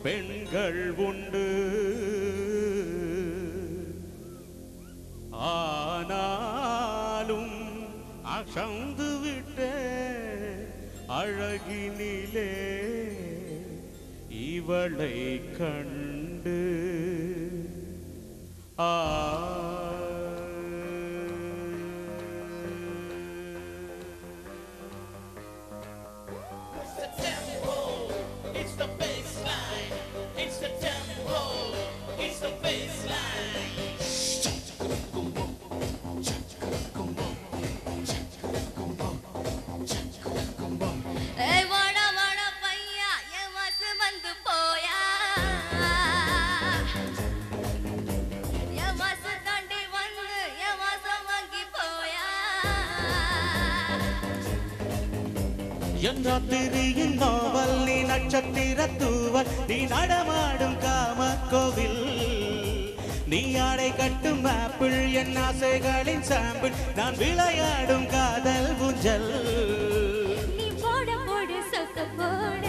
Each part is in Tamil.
பெண்கள் உண்டு ஆனாலும் அசந்து விட்ட அழகினிலே இவளை கண்டு ராத்திரியின் நாவல் நீ நட்சத்திர தூவல் நீ நடமாடும் காமக்கோவில் நீ ஆடை கட்டும் ஆப்பிள் என் ஆசைகளின் சாம்பிள் நான் விளையாடும் காதல் ஊஞ்சல் நீ போட போட சொக்க போட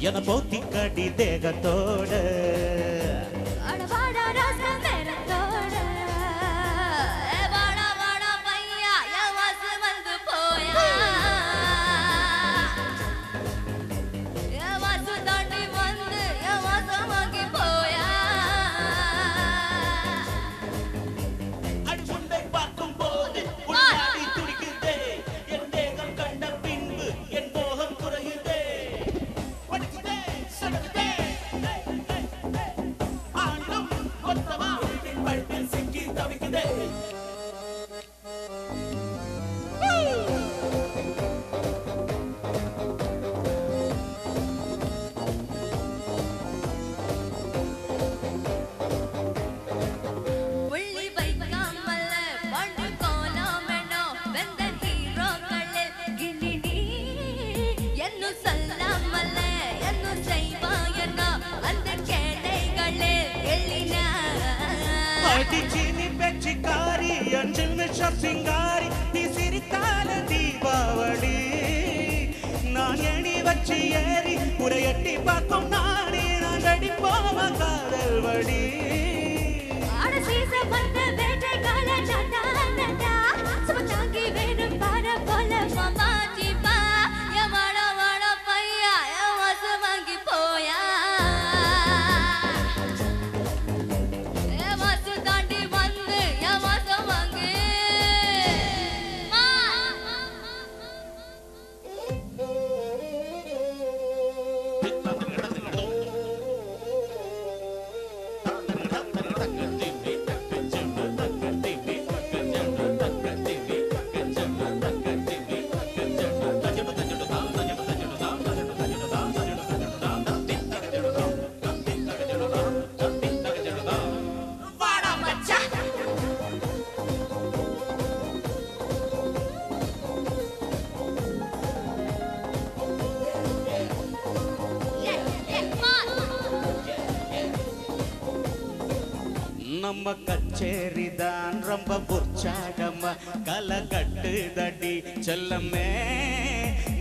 என போத்தி கடி தேகத்தோட சிங்காரி நீ சிரித்தால தீபாவளி நான் எணி வச்சு ஏறி உரையட்டி பார்க்கும் நானே நான் அடி போவ காதல் வடி நம்ம கச்சேரிதான் ரொம்ப உற்சாகமா கலை கட்டுதடி செல்லமே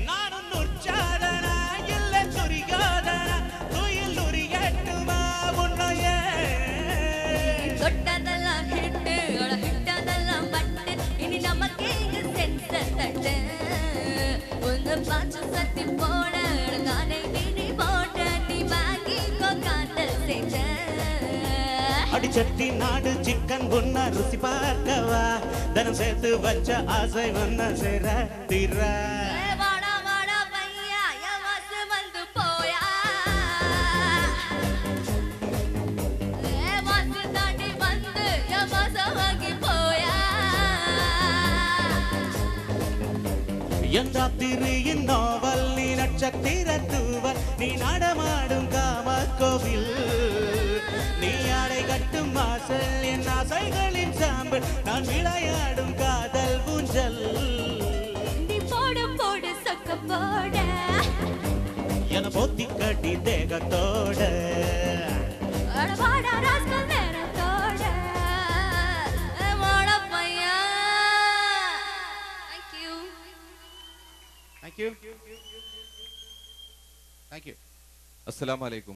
நானும் உற்சாகனா இல்ல துரிகாதனா துயில் உரியட்டுமா உன்னையே தொட்டதெல்லாம் ஹிட்டு ஹிட்டதெல்லாம் பட்டு இனி நமக்கு இங்க சென்சர் தட்டு ஒன்று பாச்சு சத்தி போட காலை விழி போட்ட நீ வாங்கி காதல் செஞ்ச அடிச்சட்டி நாடு சிக்கன் பொண்ணா ருசி பார்க்கவா தனம் சேர்த்து வச்ச ஆசை வந்த சேர தீர ராத்திரியின் நாவல் நீ நட்சத்திர தூவல் நீ நடமாடும் காமக்கோவில் நீ ஆடை கட்டும் வாசல் என் ஆசைகளின் சாம்பல் நான் விளையாடும் காதல் ஊஞ்சல் நீ போடு போடு சொக்க போட என போத்தி கட்டி தேகத்தோட Thank you. Thank you. அஸ்ஸலாமு அலைக்கும்.